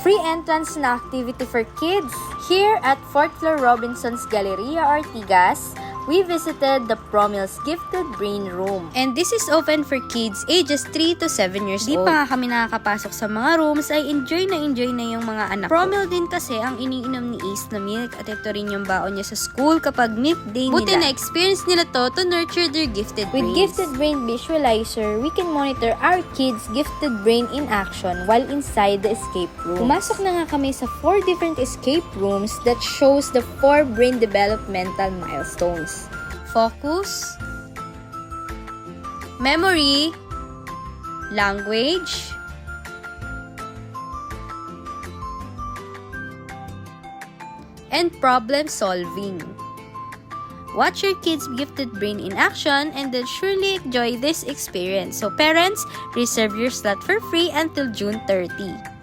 free entrance na activity for kids. Here at 4th floor Robinson's Galleria Ortigas, we visited the Promil's Gifted Brain Room. And this is open for kids ages 3 to 7 years old. Di pa nga kami nakakapasok sa mga rooms ay enjoy na yung mga anak ko. Promil din kasi ang iniinom ni Ace na milk at ito rin yung baon niya sa school kapag milk day nila. Buti na experience nila to nurture their gifted brains. With Gifted Brain Visualizer, we can monitor our kids' gifted brain in action while inside the escape room. Pumasok na nga kami sa 4 different escape rooms that shows the 4 brain developmental milestones. Focus, memory, language, and problem solving. Watch your kids' gifted brain in action and they'll surely enjoy this experience. So parents, reserve your slot for free until June 30.